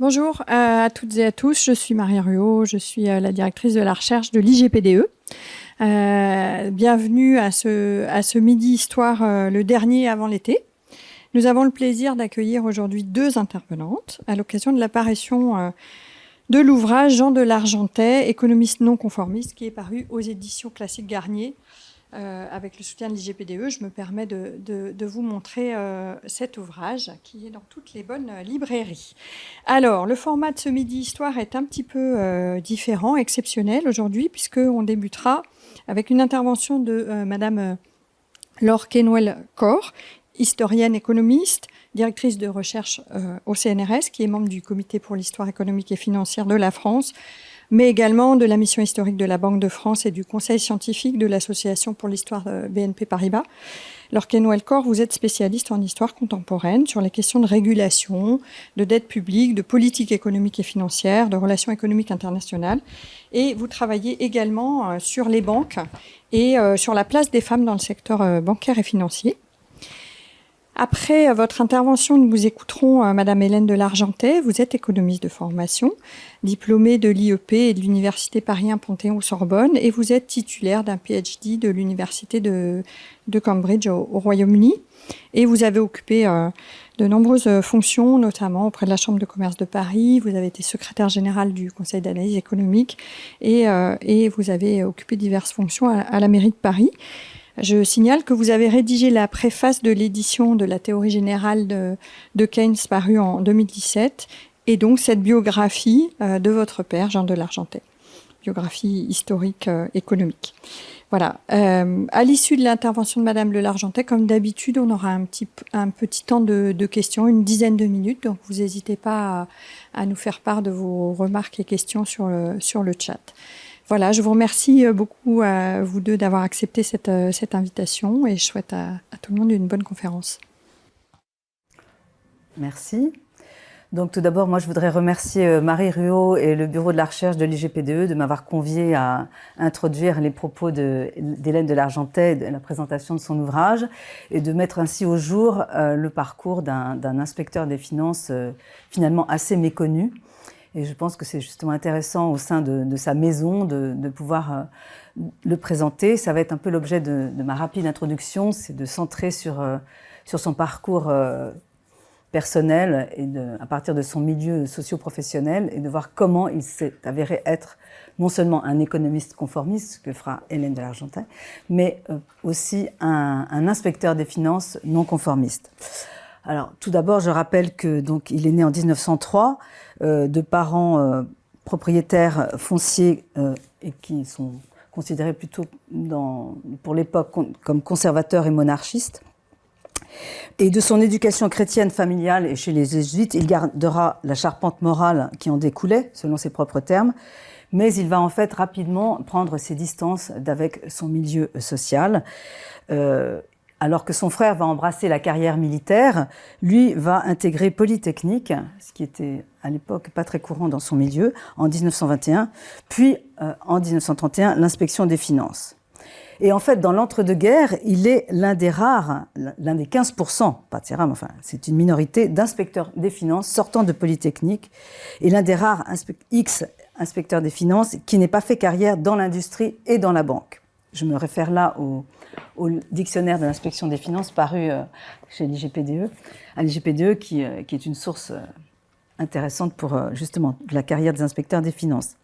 Bonjour à toutes et à tous, je suis Marie Ruot, je suis la directrice de la recherche de l'IGPDE. Bienvenue à ce Midi Histoire, le dernier avant l'été. Nous avons le plaisir d'accueillir aujourd'hui deux intervenantes à l'occasion de l'apparition de l'ouvrage Jean de Largentais, économiste non conformiste, qui est paru aux éditions Classiques Garnier. Avec le soutien de l'IGPDE, je me permets de vous montrer cet ouvrage qui est dans toutes les bonnes librairies. Alors, le format de ce Midi Histoire est un petit peu différent, exceptionnel aujourd'hui, puisqu'on débutera avec une intervention de Madame Laure Kenwell-Corr, historienne économiste, directrice de recherche au CNRS, qui est membre du Comité pour l'histoire économique et financière de la France, mais également de la mission historique de la Banque de France et du conseil scientifique de l'Association pour l'histoire BNP Paribas. Laure Kenwell-Corr, vous êtes spécialiste en histoire contemporaine sur les questions de régulation, de dette publique, de politique économique et financière, de relations économiques internationales. Et vous travaillez également sur les banques et sur la place des femmes dans le secteur bancaire et financier. Après votre intervention, nous vous écouterons Madame Hélène de Largentais. Vous êtes économiste de formation, diplômée de l'IEP et de l'Université Paris 1 Panthéon-Sorbonne, et vous êtes titulaire d'un PhD de l'Université de Cambridge au Royaume-Uni. Et vous avez occupé de nombreuses fonctions, notamment auprès de la Chambre de commerce de Paris. Vous avez été secrétaire générale du Conseil d'analyse économique et vous avez occupé diverses fonctions à la mairie de Paris. Je signale que vous avez rédigé la préface de l'édition de la théorie générale de Keynes parue en 2017 et donc cette biographie de votre père, Jean de Largentais, biographie historique économique. Voilà. À l'issue de l'intervention de Madame de Largentais, comme d'habitude, on aura un petit temps de questions, une dizaine de minutes, donc vous n'hésitez pas à nous faire part de vos remarques et questions sur le chat. Voilà, je vous remercie beaucoup à vous deux d'avoir accepté cette invitation et je souhaite à tout le monde une bonne conférence. Merci. Donc tout d'abord, moi je voudrais remercier Marie Ruot et le bureau de la recherche de l'IGPDE de m'avoir conviée à introduire les propos d'Hélène de Largentais, de la présentation de son ouvrage et de mettre ainsi au jour le parcours d'un inspecteur des finances finalement assez méconnu. Et je pense que c'est justement intéressant au sein de sa maison de pouvoir le présenter. Ça va être un peu l'objet de ma rapide introduction, c'est de centrer sur son parcours personnel et à partir de son milieu socio-professionnel et de voir comment il s'est avéré être non seulement un économiste conformiste, ce que fera Hélène de Largentais, mais aussi un inspecteur des finances non conformiste. Alors, tout d'abord, je rappelle que donc il est né en 1903 de parents propriétaires fonciers et qui sont considérés plutôt pour l'époque comme conservateurs et monarchistes. Et de son éducation chrétienne familiale et chez les jésuites, il gardera la charpente morale qui en découlait, selon ses propres termes, mais il va en fait rapidement prendre ses distances d'avec son milieu social. Alors que son frère va embrasser la carrière militaire, lui va intégrer Polytechnique, ce qui était à l'époque pas très courant dans son milieu, en 1921, puis en 1931, l'inspection des finances. Et en fait, dans l'entre-deux-guerres, il est l'un des rares, l'un des 15%, pas de ces rares, mais enfin, c'est une minorité d'inspecteurs des finances sortant de Polytechnique, et l'un des rares inspecteurs des finances qui n'ait pas fait carrière dans l'industrie et dans la banque. Je me réfère là au dictionnaire de l'inspection des finances paru chez l'IGPDE, à l'IGPDE qui est une source intéressante pour justement la carrière des inspecteurs des finances.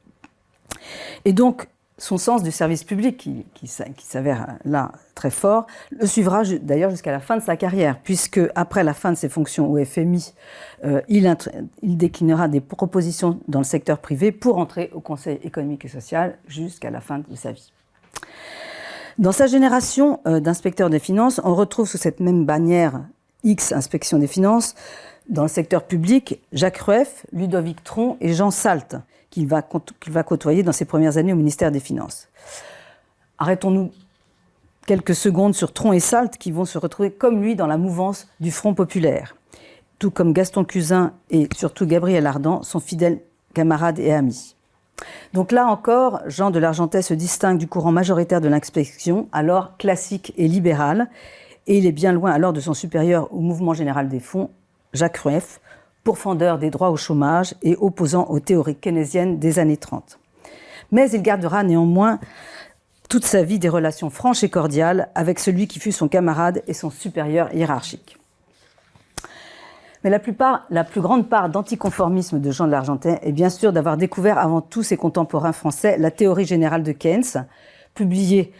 Et donc, son sens du service public, qui s'avère là très fort, le suivra d'ailleurs jusqu'à la fin de sa carrière, puisque après la fin de ses fonctions au FMI, il déclinera des propositions dans le secteur privé pour entrer au Conseil économique et social jusqu'à la fin de sa vie. Dans sa génération d'inspecteurs des finances, on retrouve sous cette même bannière X, inspection des finances, dans le secteur public, Jacques Rueff, Ludovic Tron et Jean Salt, qu'il va côtoyer dans ses premières années au ministère des Finances. Arrêtons-nous quelques secondes sur Tron et Salt qui vont se retrouver comme lui dans la mouvance du Front populaire, tout comme Gaston Cusin et surtout Gabriel Ardant, son fidèle camarade et ami. Donc là encore, Jean de Largentais se distingue du courant majoritaire de l'inspection, alors classique et libéral, et il est bien loin alors de son supérieur au mouvement général des fonds, Jacques Rueff, pourfendeur des droits au chômage et opposant aux théories keynésiennes des années 30. Mais il gardera néanmoins toute sa vie des relations franches et cordiales avec celui qui fut son camarade et son supérieur hiérarchique. Mais la plus grande part d'anticonformisme de Jean de Largentais est bien sûr d'avoir découvert avant tous ses contemporains français la théorie générale de Keynes, publiée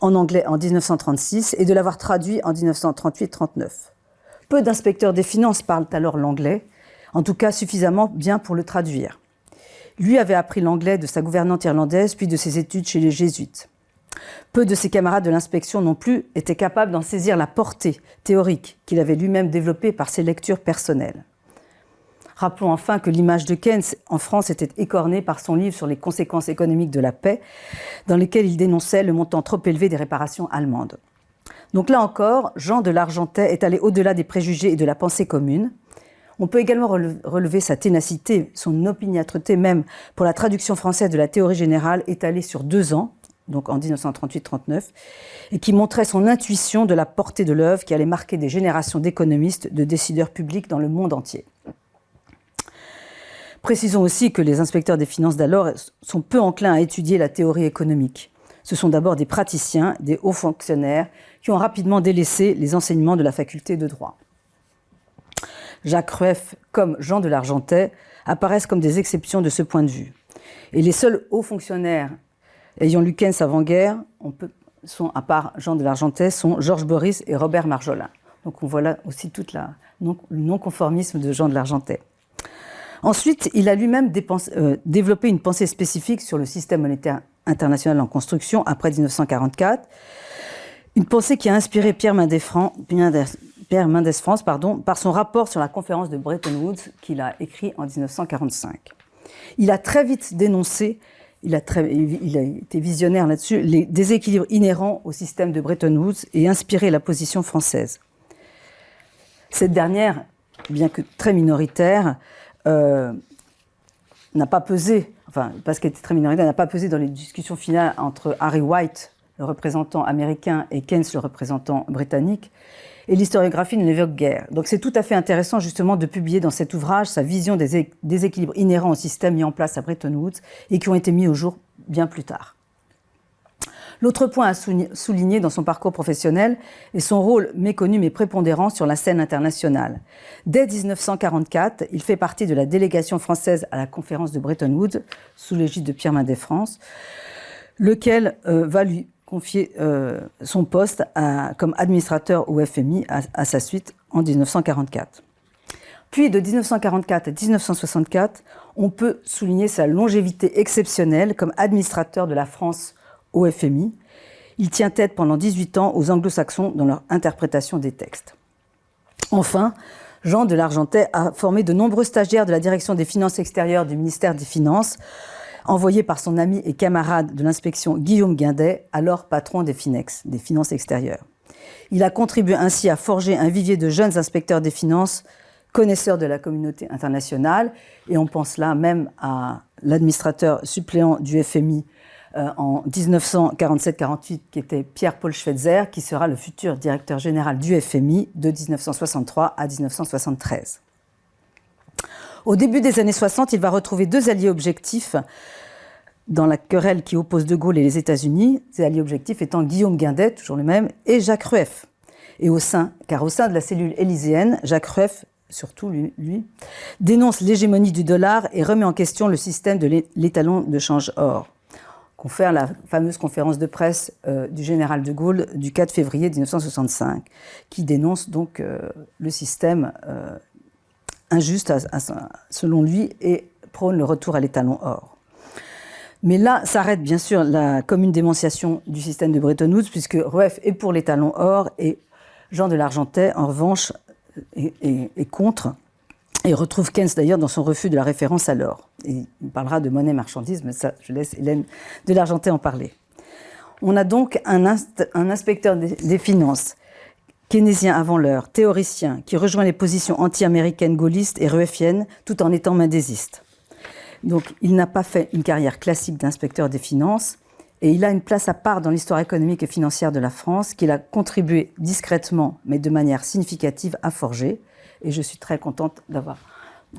en anglais en 1936, et de l'avoir traduit en 1938-39. Peu d'inspecteurs des finances parlent alors l'anglais, en tout cas suffisamment bien pour le traduire. Lui avait appris l'anglais de sa gouvernante irlandaise, puis de ses études chez les jésuites. Peu de ses camarades de l'inspection non plus étaient capables d'en saisir la portée théorique qu'il avait lui-même développée par ses lectures personnelles. Rappelons enfin que l'image de Keynes en France était écornée par son livre sur les conséquences économiques de la paix, dans lequel il dénonçait le montant trop élevé des réparations allemandes. Donc là encore, Jean de Largentais est allé au-delà des préjugés et de la pensée commune. On peut également relever sa ténacité, son opiniâtreté même pour la traduction française de la théorie générale étalée sur 2 ans, donc en 1938-39, et qui montrait son intuition de la portée de l'œuvre qui allait marquer des générations d'économistes, de décideurs publics dans le monde entier. Précisons aussi que les inspecteurs des finances d'alors sont peu enclins à étudier la théorie économique. Ce sont d'abord des praticiens, des hauts fonctionnaires, qui ont rapidement délaissé les enseignements de la faculté de droit. Jacques Rueff, comme Jean de Largentais, apparaissent comme des exceptions de ce point de vue. Et les seuls hauts fonctionnaires ayant lu Keynes avant-guerre, à part Jean de Largentais, sont Georges Boris et Robert Marjolin. Donc on voit là aussi tout le non-conformisme de Jean de Largentais. Ensuite, il a lui-même développé une pensée spécifique sur le système monétaire international en construction après 1944, une pensée qui a inspiré Pierre Mendès France par son rapport sur la conférence de Bretton Woods qu'il a écrit en 1945. Il a très vite dénoncé, il a été visionnaire là-dessus, les déséquilibres inhérents au système de Bretton Woods et inspiré la position française. Cette dernière, bien que très minoritaire, n'a pas pesé, parce qu'elle était très minoritaire, n'a pas pesé dans les discussions finales entre Harry White, le représentant américain, et Keynes, le représentant britannique, et l'historiographie ne l'évoque guère. Donc c'est tout à fait intéressant justement de publier dans cet ouvrage sa vision des déséquilibres inhérents au système mis en place à Bretton Woods et qui ont été mis au jour bien plus tard. L'autre point à souligner dans son parcours professionnel est son rôle méconnu mais prépondérant sur la scène internationale. Dès 1944, il fait partie de la délégation française à la conférence de Bretton Woods, sous l'égide de Pierre Mendès France, lequel va lui confier son poste comme administrateur au FMI à sa suite en 1944. Puis de 1944 à 1964, on peut souligner sa longévité exceptionnelle comme administrateur de la France au FMI. Il tient tête pendant 18 ans aux anglo-saxons dans leur interprétation des textes. Enfin, Jean de Largentais a formé de nombreux stagiaires de la direction des finances extérieures du ministère des Finances, envoyé par son ami et camarade de l'inspection Guillaume Guindet, alors patron des Finex, des finances extérieures. Il a contribué ainsi à forger un vivier de jeunes inspecteurs des finances, connaisseurs de la communauté internationale, et on pense là même à l'administrateur suppléant du FMI en 1947-48, qui était Pierre-Paul Schweitzer, qui sera le futur directeur général du FMI de 1963 à 1973. Au début des années 60, il va retrouver 2 alliés objectifs dans la querelle qui oppose De Gaulle et les États-Unis, ces alliés objectifs étant Guillaume Guindet, toujours le même, et Jacques Rueff. Car au sein de la cellule élyséenne, Jacques Rueff, surtout lui, dénonce l'hégémonie du dollar et remet en question le système de l'étalon de change or. Confère la fameuse conférence de presse du général de Gaulle du 4 février 1965, qui dénonce donc le système injuste selon lui et prône le retour à l'étalon or. Mais là s'arrête bien sûr la commune dénonciation du système de Bretton Woods, puisque Rueff est pour l'étalon or et Jean de Largentais, en revanche, est contre, et retrouve Keynes d'ailleurs dans son refus de la référence à l'or. Et il parlera de monnaie-marchandise, mais ça, je laisse Hélène de Largentais en parler. On a donc un inspecteur des finances, keynésien avant l'heure, théoricien, qui rejoint les positions anti-américaines gaullistes et rueffiennes, tout en étant mendésiste. Donc il n'a pas fait une carrière classique d'inspecteur des finances, et il a une place à part dans l'histoire économique et financière de la France, qu'il a contribué discrètement, mais de manière significative, à forger. Et je suis très contente d'avoir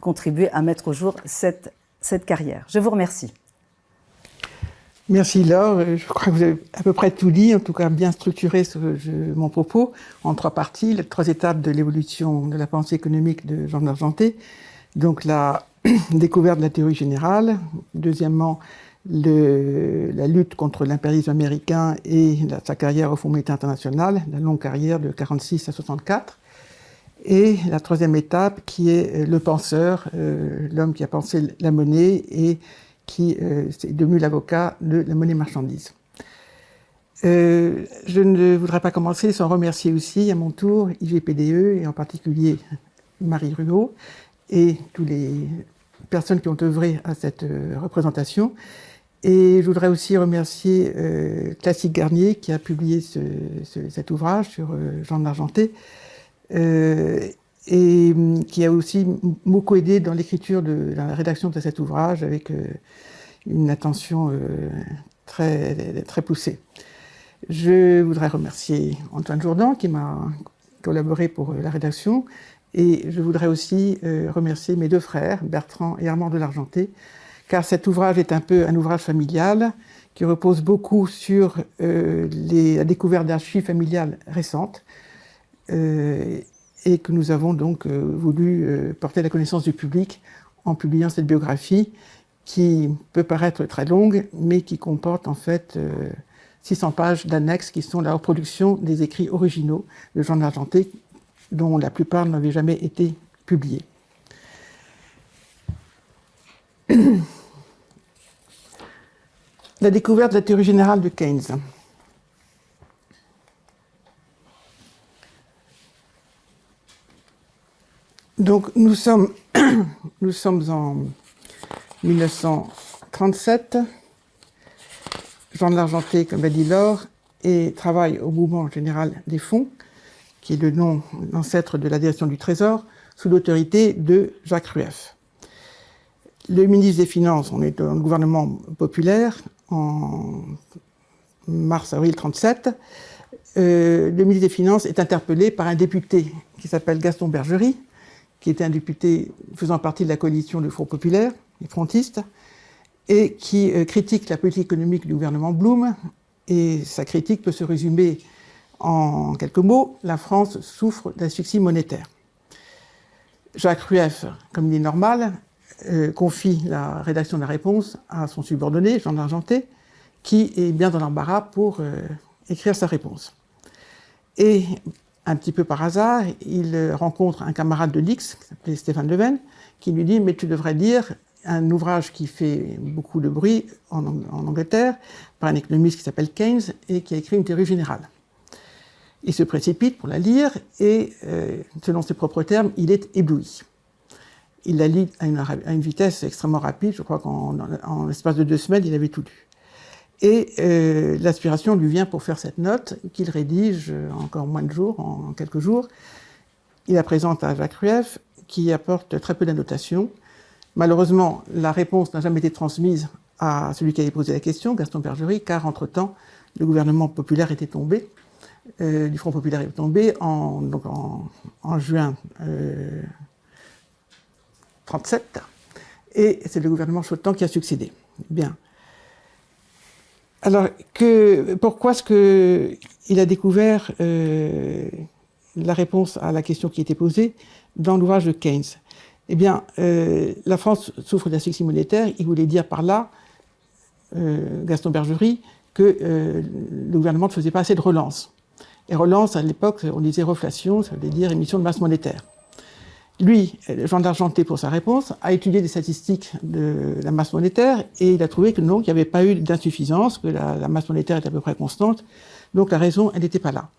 contribué à mettre au jour cette carrière. Je vous remercie. Merci Laure, je crois que vous avez à peu près tout dit, en tout cas bien structuré mon propos en 3 parties, les 3 étapes de l'évolution de la pensée économique de Jean d'Argenté. Donc la découverte de la théorie générale, deuxièmement la lutte contre l'impérialisme américain et sa carrière au Fonds monétaire international, la longue carrière de 1946 à 1964. Et la 3e étape qui est le penseur, l'homme qui a pensé la monnaie et qui est devenu l'avocat de la monnaie marchandise. Je ne voudrais pas commencer sans remercier aussi à mon tour IGPDE et en particulier Marie Ruault et toutes les personnes qui ont œuvré à cette représentation. Et je voudrais aussi remercier Classique Garnier qui a publié cet ouvrage sur Jean d'Argenté et qui a aussi beaucoup aidé dans l'écriture de la rédaction de cet ouvrage avec une attention très, très poussée. Je voudrais remercier Antoine Jourdan qui m'a collaboré pour la rédaction et je voudrais aussi remercier mes 2 frères, Bertrand et Armand de l'Argenté, car cet ouvrage est un peu un ouvrage familial qui repose beaucoup sur la découverte d'archives familiales récentes et que nous avons donc voulu porter à la connaissance du public en publiant cette biographie qui peut paraître très longue, mais qui comporte en fait 600 pages d'annexes qui sont la reproduction des écrits originaux de Jean d'Argenté, dont la plupart n'avaient jamais été publiés. La découverte de la théorie générale de Keynes. Donc nous sommes en 1937. Jean de l'Argenté, comme l'a dit Laure, et travaille au mouvement général des fonds, qui est le nom, l'ancêtre de la direction du Trésor, sous l'autorité de Jacques Rueff. Le ministre des Finances, on est dans le gouvernement populaire, en mars-avril 1937. Le ministre des Finances est interpellé par un député qui s'appelle Gaston Bergerie, qui était un député faisant partie de la coalition du Front populaire, les frontistes, et qui critique la politique économique du gouvernement Blum. Et sa critique peut se résumer en quelques mots: la France souffre d'asphyxie monétaire. Jacques Rueff, comme il est normal, confie la rédaction de la réponse à son subordonné, Jean d'Argenté, qui est bien dans l'embarras pour écrire sa réponse. Et un petit peu par hasard, il rencontre un camarade de l'X, qui s'appelait Stéphane Leven, qui lui dit « Mais tu devrais lire un ouvrage qui fait beaucoup de bruit en Angleterre, par un économiste qui s'appelle Keynes, et qui a écrit une théorie générale. » Il se précipite pour la lire, et selon ses propres termes, il est ébloui. Il la lit à une vitesse extrêmement rapide, je crois qu'en l'espace de 2 semaines, il avait tout lu. Et l'inspiration lui vient pour faire cette note qu'il rédige encore moins de jours, en quelques jours. Il la présente à Jacques Rueff, qui apporte très peu d'annotations. Malheureusement, la réponse n'a jamais été transmise à celui qui avait posé la question, Gaston Bergerie, car entre-temps, le gouvernement populaire était tombé, du Front populaire est tombé en juin 1937, et c'est le gouvernement Chautemps qui a succédé. Bien. Alors, pourquoi est-ce qu'il a découvert la réponse à la question qui était posée dans l'ouvrage de Keynes? Eh bien, la France souffre d'asphyxie monétaire. Il voulait dire par là, Gaston Bergerie, que le gouvernement ne faisait pas assez de relance. Et relance, à l'époque, on disait reflation, ça veut dire émission de masse monétaire. Lui, Jean d'Argenté, pour sa réponse, a étudié des statistiques de la masse monétaire et il a trouvé que non, qu'il n'y avait pas eu d'insuffisance, que la masse monétaire était à peu près constante, donc la raison, elle n'était pas là.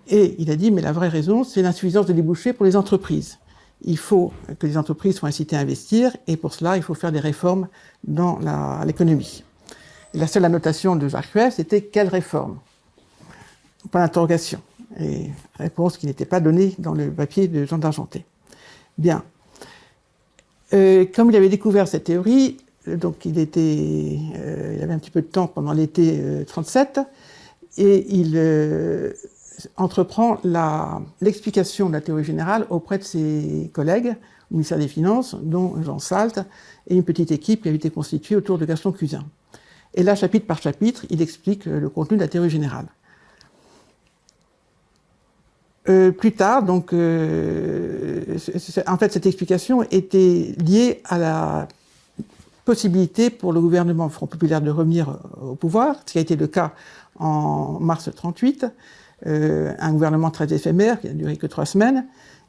Et il a dit, mais la vraie raison, c'est l'insuffisance de débouchés pour les entreprises. Il faut que les entreprises soient incitées à investir et pour cela, il faut faire des réformes dans l'économie. La seule annotation de Jacques Rueff, c'était quelle réforme? Point d'interrogation. Et réponse qui n'était pas donnée dans le papier de Jean d'Argenté. Bien. Comme il avait découvert cette théorie, donc il avait un petit peu de temps pendant l'été 1937, et il entreprend l'explication de la théorie générale auprès de ses collègues ministère des Finances, dont Jean Salt, et une petite équipe qui avait été constituée autour de Gaston Cusin. Et là, chapitre par chapitre, il explique le contenu de la théorie générale. Plus tard, donc, en fait, cette explication était liée à la possibilité pour le gouvernement Front Populaire de revenir au pouvoir, ce qui a été le cas en mars 1938, un gouvernement très éphémère qui n'a duré que 3 semaines,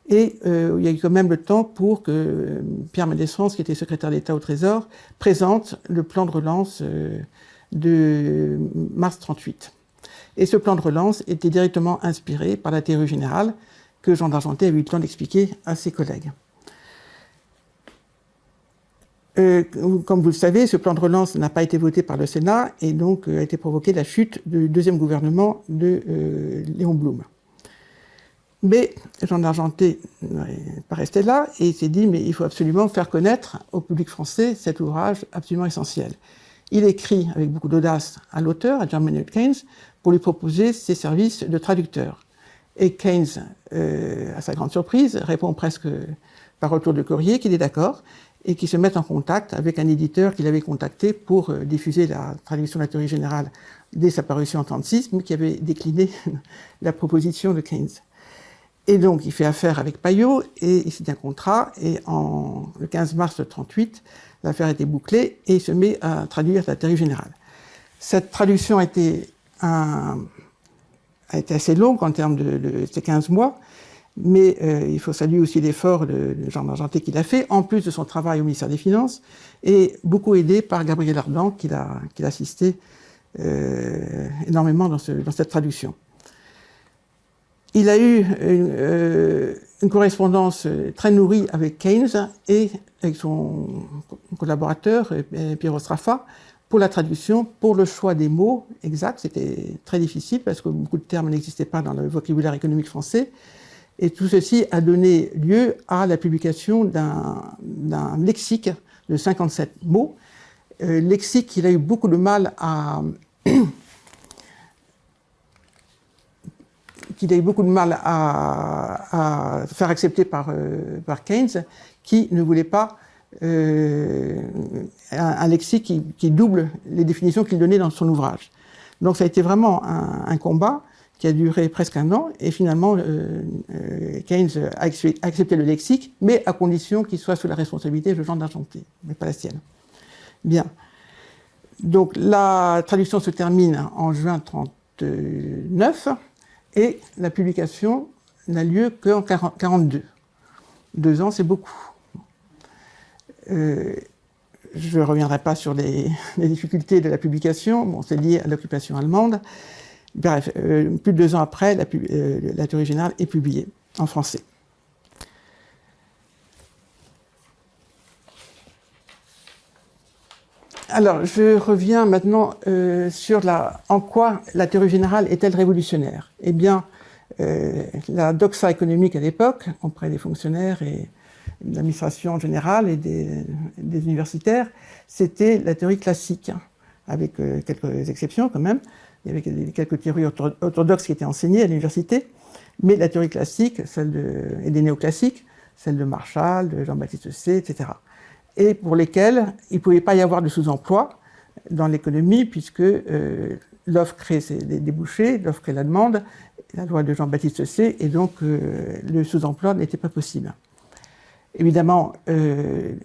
et il y a eu quand même le temps pour que Pierre Mendès France, qui était secrétaire d'État au Trésor, présente le plan de relance de mars 1938. Et ce plan de relance était directement inspiré par la théorie générale que Jean d'Argenté avait eu le temps d'expliquer à ses collègues. Comme vous le savez, ce plan de relance n'a pas été voté par le Sénat et donc a été provoqué la chute du deuxième gouvernement de Léon Blum. Mais Jean d'Argenté n'est pas resté là et il s'est dit mais il faut absolument faire connaître au public français cet ouvrage absolument essentiel. Il écrit avec beaucoup d'audace à l'auteur, à John Maynard Keynes, pour lui proposer ses services de traducteur. Et Keynes, à sa grande surprise, répond presque par retour de courrier qu'il est d'accord et qu'il se met en contact avec un éditeur qu'il avait contacté pour diffuser la traduction de la théorie générale dès sa parution en 1936, mais qui avait décliné la proposition de Keynes. Et donc, il fait affaire avec Payot et il signe un contrat. Et le 15 mars 1938, l'affaire était bouclée et il se met à traduire la théorie générale. Cette traduction a été assez longue en termes de ces 15 mois, mais il faut saluer aussi l'effort de Jean d'Argenté qu'il a fait, en plus de son travail au ministère des Finances, et beaucoup aidé par Gabriel Ardan, qui l'a assisté énormément dans cette traduction. Il a eu une correspondance très nourrie avec Keynes et avec son collaborateur, Piero Sraffa, pour la traduction, pour le choix des mots exacts. C'était très difficile parce que beaucoup de termes n'existaient pas dans le vocabulaire économique français. Et tout ceci a donné lieu à la publication d'un lexique de 57 mots. Lexique qu'il a eu beaucoup de mal à faire accepter par Keynes, qui ne voulait pas un lexique qui double les définitions qu'il donnait dans son ouvrage. Donc ça a été vraiment un combat qui a duré presque 1 an, et finalement Keynes a accepté le lexique, mais à condition qu'il soit sous la responsabilité de Jean d'Argenté, mais pas la sienne. Bien. Donc la traduction se termine en juin 1939, et la publication n'a lieu qu'en 1942. 2 ans, c'est beaucoup. Je ne reviendrai pas sur les difficultés de la publication. Bon, c'est lié à l'occupation allemande. Bref, plus de 2 ans après, la théorie générale est publiée en français. Alors, je reviens maintenant sur en quoi la théorie générale est-elle révolutionnaire ? Eh bien, la doxa économique à l'époque, auprès des fonctionnaires et de l'administration générale et des universitaires, c'était la théorie classique, avec quelques exceptions quand même. Il y avait quelques théories orthodoxes qui étaient enseignées à l'université, mais la théorie classique, et des néoclassiques, celle de Marshall, de Jean-Baptiste Say, etc. Et pour lesquels il ne pouvait pas y avoir de sous-emploi dans l'économie, puisque l'offre crée des débouchés, l'offre crée la demande, la loi de Jean-Baptiste Say, et donc le sous-emploi n'était pas possible. Évidemment, il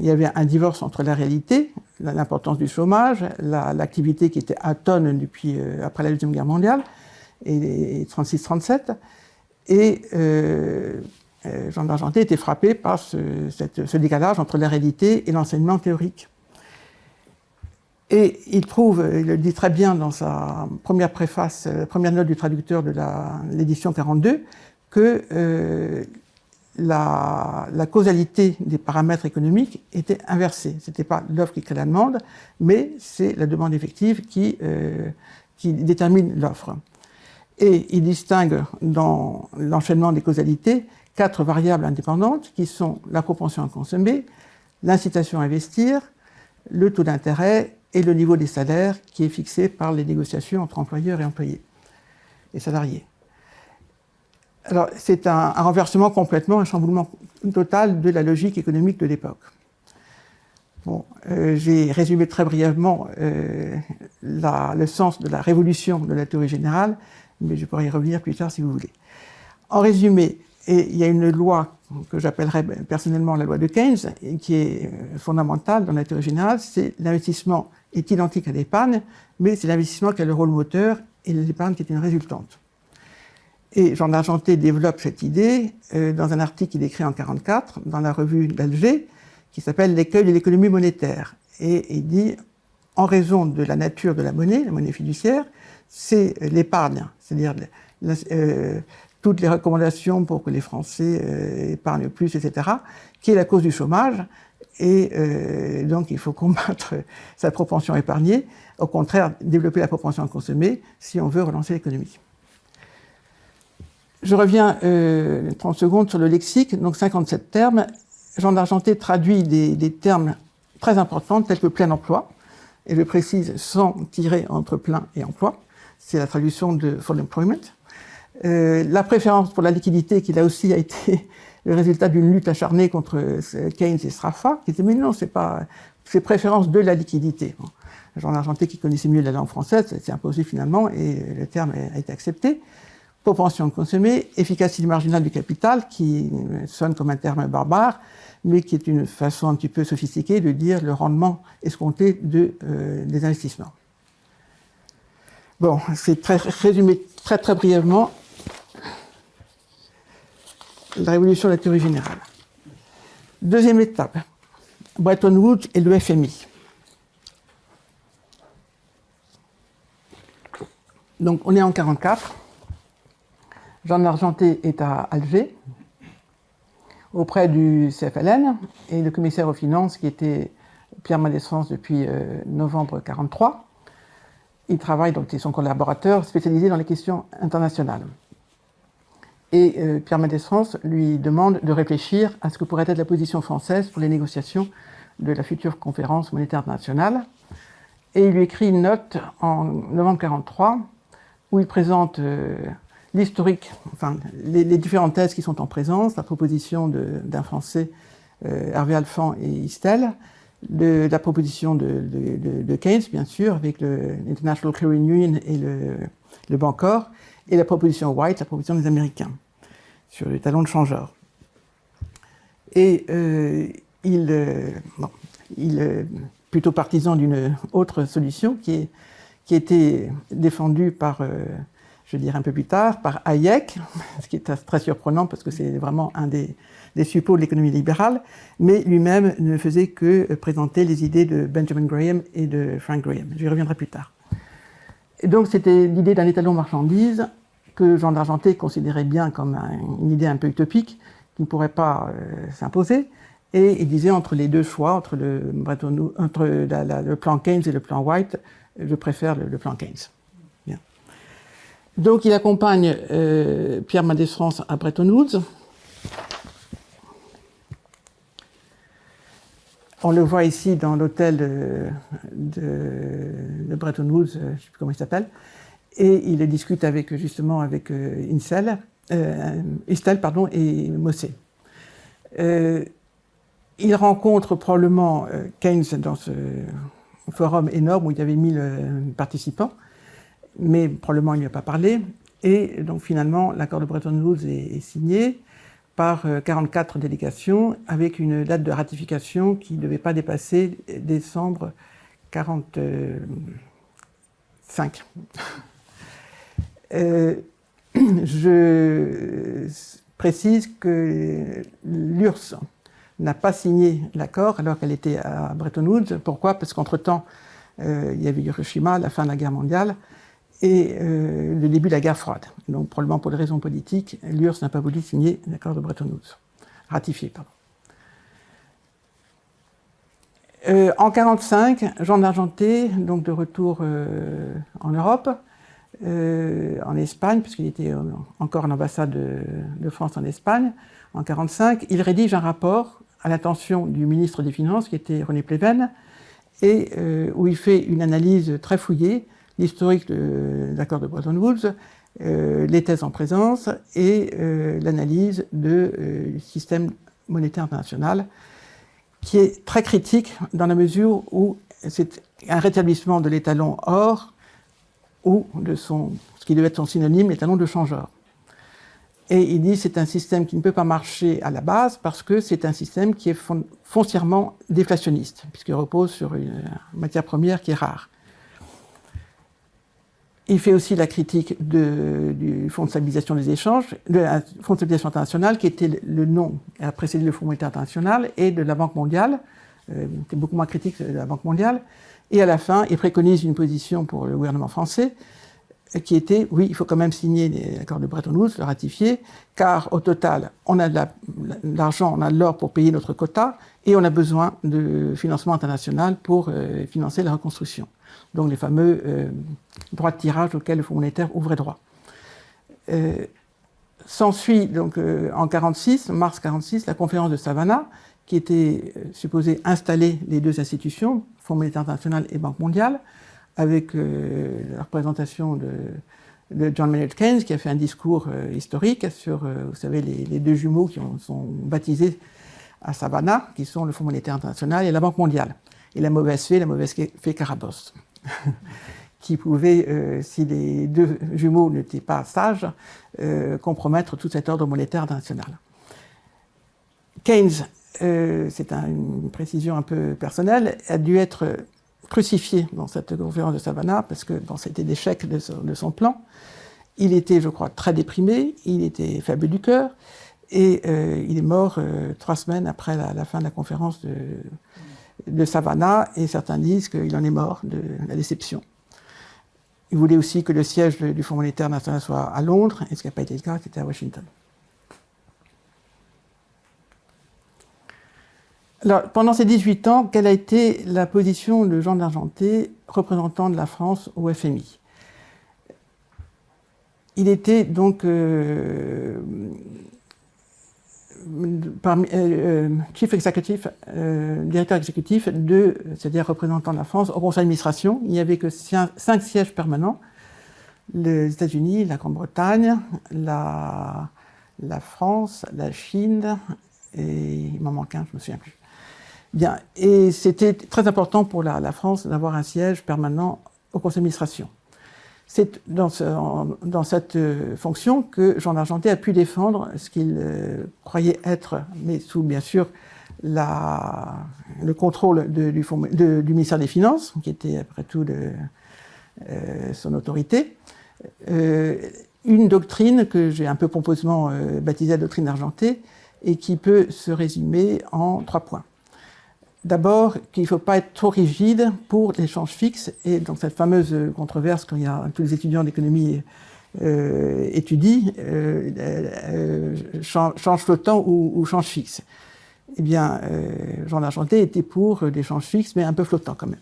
y avait un divorce entre la réalité, l'importance du chômage, l'activité qui était atone depuis après la Deuxième Guerre mondiale, et 36-37, et Jean d'Argenté était frappé par ce décalage entre la réalité et l'enseignement théorique. Et il le dit très bien dans sa première préface, première note du traducteur de l'édition 42, que la causalité des paramètres économiques était inversée. Ce n'était pas l'offre qui crée la demande, mais c'est la demande effective qui détermine l'offre. Et il distingue dans l'enchaînement des causalités 4 variables indépendantes qui sont la propension à consommer, l'incitation à investir, le taux d'intérêt et le niveau des salaires qui est fixé par les négociations entre employeurs et employés et salariés. Alors, c'est un renversement complètement, un chamboulement total de la logique économique de l'époque. Bon, j'ai résumé très brièvement le sens de la révolution de la théorie générale, mais je pourrais y revenir plus tard si vous voulez. En résumé, il y a une loi que j'appellerais personnellement la loi de Keynes, qui est fondamentale dans la théorie générale, c'est l'investissement est identique à l'épargne, mais c'est l'investissement qui a le rôle moteur et l'épargne qui est une résultante. Et Jean d'Argenté développe cette idée dans un article qu'il écrit en 1944 dans la revue d'Alger, qui s'appelle « L'écueil de l'économie monétaire ». Et il dit, en raison de la nature de la monnaie fiduciaire, c'est l'épargne, c'est-à-dire toutes les recommandations pour que les Français épargnent plus, etc., qui est la cause du chômage. Et donc, il faut combattre sa propension à épargner. Au contraire, développer la propension à consommer si on veut relancer l'économie. Je reviens 30 secondes sur le lexique, donc 57 termes. Jean d'Argenté traduit des termes très importants tels que plein emploi, et je précise sans tirer entre plein et emploi, c'est la traduction de full employment. La préférence pour la liquidité, qui là aussi a été le résultat d'une lutte acharnée contre Keynes et Sraffa, qui disait mais non, c'est préférence de la liquidité. Bon. Jean d'Argenté, qui connaissait mieux la langue française, s'est imposé finalement et le terme a été accepté. Propension à consommer, efficacité marginale du capital, qui sonne comme un terme barbare, mais qui est une façon un petit peu sophistiquée de dire le rendement escompté des investissements. Bon, c'est résumé très brièvement la révolution de la théorie générale. Deuxième étape, Bretton Woods et le FMI. Donc on est en 1944. Jean d'Argenté est à Alger, auprès du CFLN, et le commissaire aux finances, qui était Pierre Mendès France depuis novembre 1943. Il travaille, donc c'est son collaborateur, spécialisé dans les questions internationales. Et Pierre Mendès France lui demande de réfléchir à ce que pourrait être la position française pour les négociations de la future conférence monétaire internationale. Et il lui écrit une note en novembre 1943, où il présente l'historique, enfin les différentes thèses qui sont en présence, la proposition d'un Français, Hervé Alphand et Istel, la proposition de Keynes, bien sûr, avec l'International Clearing Union et le Bancor, et la proposition White, la proposition des Américains, sur les talons de changeur. Et il est plutôt partisan d'une autre solution qui était défendue par je dirais un peu plus tard, par Hayek, ce qui est très surprenant parce que c'est vraiment un des suppôts de l'économie libérale, mais lui-même ne faisait que présenter les idées de Benjamin Graham et de Frank Graham. J'y reviendrai plus tard. Et donc c'était l'idée d'un étalon marchandise que Jean d'Argenté considérait bien comme une idée un peu utopique, qui ne pourrait pas s'imposer, et il disait entre les deux choix, entre le plan Keynes et le plan White, je préfère le plan Keynes. Donc, il accompagne Pierre Mendès France à Bretton Woods. On le voit ici dans l'hôtel de Bretton Woods, je ne sais plus comment il s'appelle, et il discute justement avec Istel et Mossé. Il rencontre probablement Keynes dans ce forum énorme où il y avait 1000 participants, mais probablement il ne lui a pas parlé. Et donc finalement, l'accord de Bretton Woods est signé par 44 délégations avec une date de ratification qui ne devait pas dépasser décembre 1945. Je précise que l'URSS n'a pas signé l'accord alors qu'elle était à Bretton Woods. Pourquoi? Parce qu'entre-temps, il y avait Hiroshima, la fin de la guerre mondiale, et le début de la guerre froide. Donc, probablement pour des raisons politiques, l'URSS n'a pas voulu signer l'accord de Bretton Woods. Ratifié, pardon. En 1945, Jean d'Argenté, donc de retour en Europe, en Espagne, puisqu'il était encore en ambassade de France en Espagne, en 1945, il rédige un rapport à l'attention du ministre des Finances, qui était René Pleven, et où il fait une analyse très fouillée, l'historique de l'accord de Bretton Woods, les thèses en présence et l'analyse du système monétaire international, qui est très critique dans la mesure où c'est un rétablissement de l'étalon or ou de ce qui devait être son synonyme, l'étalon de change-or. Et il dit que c'est un système qui ne peut pas marcher à la base parce que c'est un système qui est foncièrement déflationniste, puisqu'il repose sur une matière première qui est rare. Il fait aussi la critique du Fonds de stabilisation des échanges, de la Fonds de stabilisation international, qui était le nom qui a précédé le Fonds monétaire international, et de la Banque mondiale, qui est beaucoup moins critique de la Banque mondiale. Et à la fin, il préconise une position pour le gouvernement français, qui était, oui, il faut quand même signer l'accord de Bretton Woods, le ratifier, car au total, on a de l'argent, on a de l'or pour payer notre quota, et on a besoin de financement international pour financer la reconstruction. Donc les fameux droits de tirage auxquels le Fonds monétaire ouvrait droit. S'ensuit donc en 1946, mars 1946, la conférence de Savannah, qui était supposée installer les deux institutions, Fonds monétaire international et Banque mondiale, avec la représentation de John Maynard Keynes, qui a fait un discours historique sur, vous savez, les deux jumeaux qui sont baptisés à Savannah, qui sont le Fonds monétaire international et la Banque mondiale. Et la mauvaise fée Carabosse, qui pouvait, si les deux jumeaux n'étaient pas sages, compromettre tout cet ordre monétaire international. Keynes, c'est une précision un peu personnelle, a dû être crucifié dans cette conférence de Savannah parce que c'était l'échec de son plan. Il était, je crois, très déprimé, il était faible du cœur, et il est mort 3 semaines après la fin de la conférence de Savannah, et certains disent qu'il en est mort de la déception. Il voulait aussi que le siège du Fonds monétaire international soit à Londres, et ce qui n'a pas été le cas, c'était à Washington. Alors, pendant ces 18 ans, quelle a été la position de Jean d'Argenté, représentant de la France au FMI? Il était donc chief executive, directeur exécutif c'est-à-dire représentant de la France au conseil d'administration. Il n'y avait que 5 sièges permanents: les États-Unis, la Grande-Bretagne, la France, la Chine, et il m'en manque un, je ne me souviens plus. Bien, et c'était très important pour la France d'avoir un siège permanent au conseil d'administration. C'est dans cette fonction que Jean d'Argenté a pu défendre ce qu'il croyait être, mais sous bien sûr le contrôle du ministère des Finances, qui était après tout son autorité, une doctrine que j'ai un peu pompeusement baptisée la doctrine d'Argenté, et qui peut se résumer en 3 points. D'abord, qu'il ne faut pas être trop rigide pour l'échange fixe, et dans cette fameuse controverse que tous les étudiants d'économie étudient, change flottant ou change fixe. Eh bien, Jean d'Argenté était pour l'échange fixe, mais un peu flottant quand même.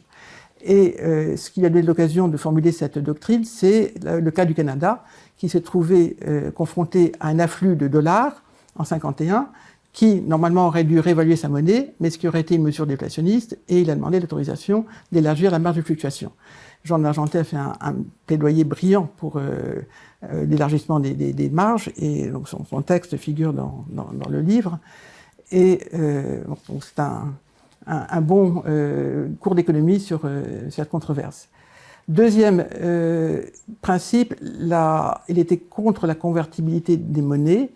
Et ce qui a donné l'occasion de formuler cette doctrine, c'est le cas du Canada, qui s'est trouvé confronté à un afflux de dollars en 1951, qui normalement aurait dû réévaluer sa monnaie, mais ce qui aurait été une mesure déflationniste, et il a demandé l'autorisation d'élargir la marge de fluctuation. Jean d'Argenté a fait un plaidoyer brillant pour l'élargissement des marges, et donc son texte figure dans le livre. Et c'est un bon cours d'économie sur cette controverse. Deuxième principe, il était contre la convertibilité des monnaies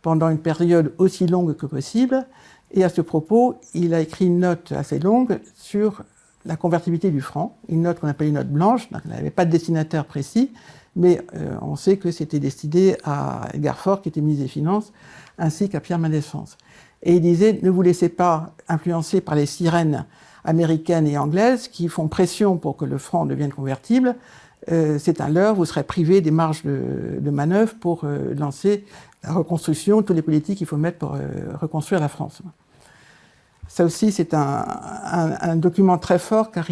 pendant une période aussi longue que possible, et à ce propos, il a écrit une note assez longue sur la convertibilité du franc, une note qu'on appelle une note blanche, donc elle n'avait pas de destinataire précis, mais on sait que c'était destiné à Edgar Faure, qui était ministre des Finances, ainsi qu'à Pierre Mendès France. Et il disait, ne vous laissez pas influencer par les sirènes américaines et anglaises qui font pression pour que le franc devienne convertible. C'est un leurre, vous serez privé des marges de manœuvre pour lancer la reconstruction, toutes les politiques qu'il faut mettre pour reconstruire la France. Ça aussi, c'est un document très fort, car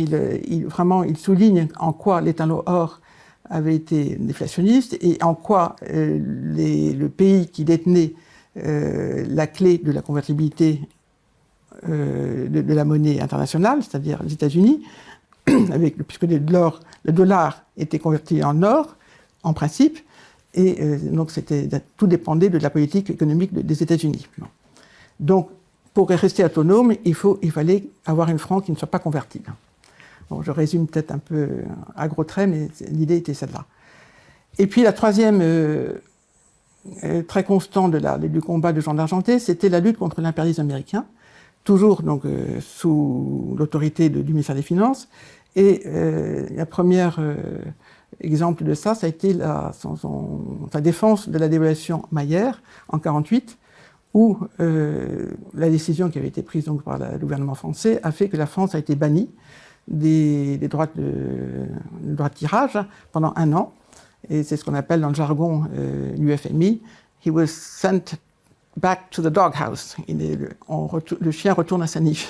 vraiment, il souligne en quoi l'étalon or avait été déflationniste et en quoi le pays qui détenait la clé de la convertibilité de la monnaie internationale, c'est-à-dire les États-Unis, puisque le dollar était converti en or, en principe, Et donc tout dépendait de la politique économique des États-Unis. Donc, pour rester autonome, il fallait avoir une franc qui ne soit pas convertible. Bon, je résume peut-être un peu à gros traits, mais l'idée était celle-là. Et puis la troisième, très constante du combat de Jean d'Argenté, c'était la lutte contre l'impérialisme américain, toujours donc, sous l'autorité du ministère des Finances. Et la première exemple de ça, ça a été sa défense de la dévaluation Mayer en 1948, où la décision qui avait été prise donc, par le gouvernement français a fait que la France a été bannie des droits de tirage pendant 1 an. Et c'est ce qu'on appelle dans le jargon du FMI, « he was sent back to the doghouse ». Le chien retourne à sa niche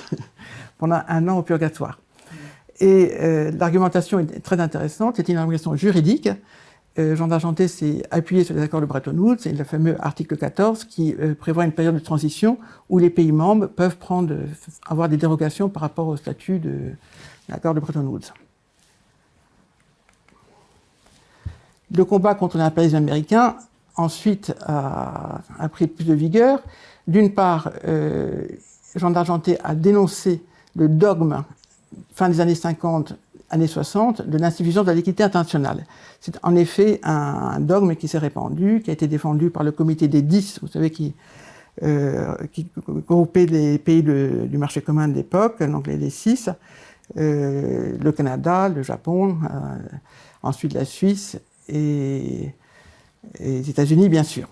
pendant 1 an au purgatoire. Et l'argumentation est très intéressante, c'est une argumentation juridique. Jean d'Argenté s'est appuyé sur les accords de Bretton Woods, c'est le fameux article 14 qui prévoit une période de transition où les pays membres peuvent avoir des dérogations par rapport au statut de l'accord de Bretton Woods. Le combat contre l'impérialisme américain, ensuite, a pris plus de vigueur. D'une part, Jean d'Argenté a dénoncé le dogme, fin des années 50, années 60, de l'insuffisance de la liquidité internationale. C'est en effet un dogme qui s'est répandu, qui a été défendu par le comité des 10, vous savez, qui groupait les pays du marché commun de l'époque, donc les 6, le Canada, le Japon, ensuite la Suisse, et les États-Unis, bien sûr.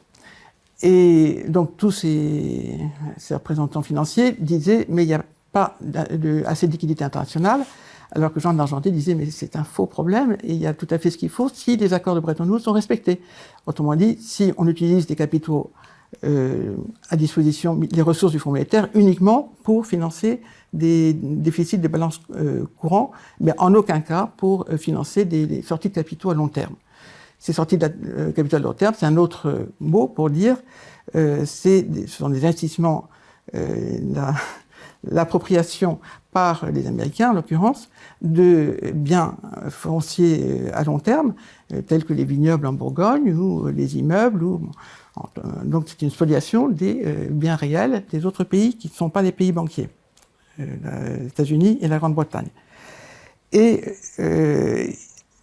Et donc tous ces représentants financiers disaient « mais il n'y a pas assez de liquidité internationale », alors que Jean d'Argenté disait « mais c'est un faux problème et il y a tout à fait ce qu'il faut si les accords de Bretton Woods sont respectés ». Autrement dit, si on utilise des capitaux à disposition, les ressources du Fonds monétaire uniquement pour financer des déficits de balance courant, mais en aucun cas pour financer des sorties de capitaux à long terme. Ces sorties de capitaux à long terme, c'est un autre mot pour dire, ce sont des investissements, l'appropriation par les Américains, en l'occurrence, de biens fonciers à long terme, tels que les vignobles en Bourgogne ou les immeubles. Donc c'est une spoliation des biens réels des autres pays qui ne sont pas des pays banquiers, les États-Unis et la Grande-Bretagne. Et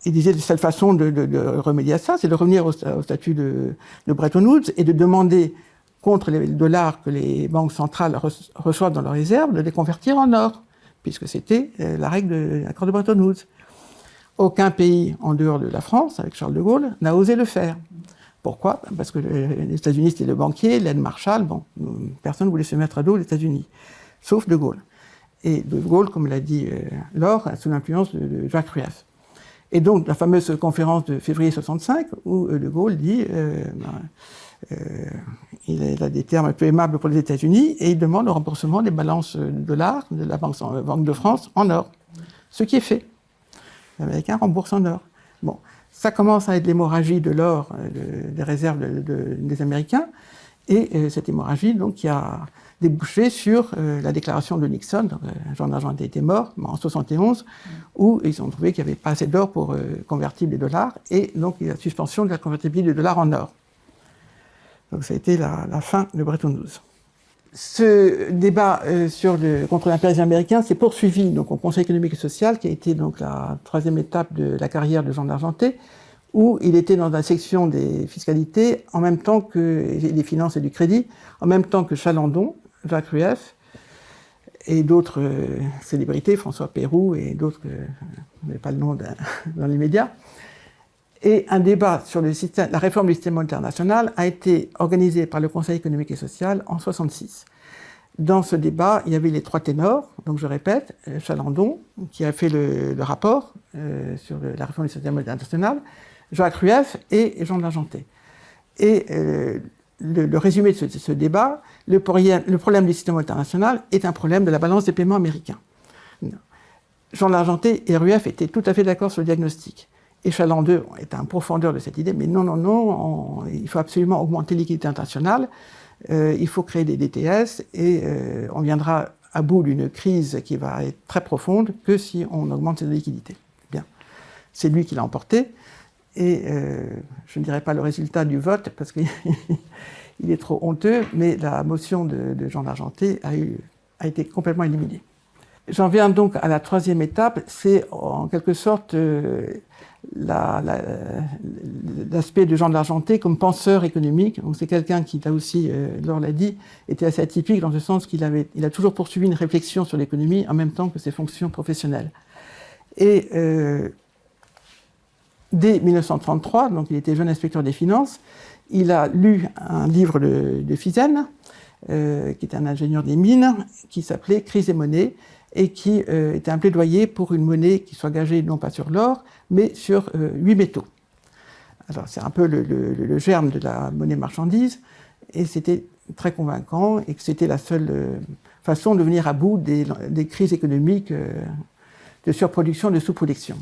il disait que la seule façon de remédier à ça, c'est de revenir au statut de Bretton Woods et de demander, contre les dollars que les banques centrales reçoivent dans leurs réserves, de les convertir en or, puisque c'était la règle de l'accord de Bretton Woods. Aucun pays en dehors de la France, avec Charles de Gaulle, n'a osé le faire. Pourquoi ? Parce que les États-Unis, c'était le banquier, l'aide Marshall, personne ne voulait se mettre à dos les États-Unis, sauf de Gaulle. Et de Gaulle, comme l'a dit Laure, sous l'influence de Jacques Rueff. Et donc, la fameuse conférence de février 65, où de Gaulle dit, il a des termes un peu aimables pour les États-Unis, et il demande le remboursement des balances de dollars de la Banque de France en or. Ce qui est fait. Les Américains remboursent en or. Bon, ça commence à être l'hémorragie de l'or des réserves des Américains, et cette hémorragie, donc, qui a débouché sur la déclaration de Nixon. Donc, Jean d'Argenté était mort en 1971, où ils ont trouvé qu'il n'y avait pas assez d'or pour convertir les dollars, et donc la suspension de la convertibilité des dollars en or. Donc ça a été la fin de Bretton Woods. Ce débat contre l'impérialisme américain s'est poursuivi donc, au Conseil économique et social, qui a été donc, la troisième étape de la carrière de Jean d'Argenté, où il était dans la section des fiscalités, en même temps que des finances et du crédit, en même temps que Chalandon, Jacques Rueff, et d'autres célébrités, François Pérou et d'autres, je n'ai pas le nom dans les médias. Et un débat sur la réforme du système monétaire national a été organisé par le Conseil économique et social en 1966. Dans ce débat, il y avait les trois ténors, donc je répète, Chalandon, qui a fait le rapport sur la réforme du système monétaire national, Jacques Rueff et Jean d'Argenté. Et le résumé de ce débat, le problème du système monétaire national est un problème de la balance des paiements américains. Jean d'Argenté et Rueff étaient tout à fait d'accord sur le diagnostic. Et Chalandon était un profondeur de cette idée, mais non, il faut absolument augmenter l'équité internationale, il faut créer des DTS, et on viendra à bout d'une crise qui va être très profonde que si on augmente cette liquidité. Bien. C'est lui qui l'a emporté, Et je ne dirai pas le résultat du vote parce qu'il est trop honteux, mais la motion de Jean d'Argenté a été complètement éliminée. J'en viens donc à la troisième étape, c'est en quelque sorte l'aspect de Jean d'Argenté comme penseur économique. C'est quelqu'un qui, là aussi, Laure l'a dit, était assez atypique dans ce sens qu'il a toujours poursuivi une réflexion sur l'économie en même temps que ses fonctions professionnelles. Et dès 1933, donc il était jeune inspecteur des finances, il a lu un livre de Fizel, qui était un ingénieur des mines, qui s'appelait « Crise et monnaie », et qui était un plaidoyer pour une monnaie qui soit gagée non pas sur l'or, mais sur 8 métaux. Alors c'est un peu le germe de la monnaie marchandise, et c'était très convaincant, et que c'était la seule façon de venir à bout des crises économiques de surproduction, de sous-production.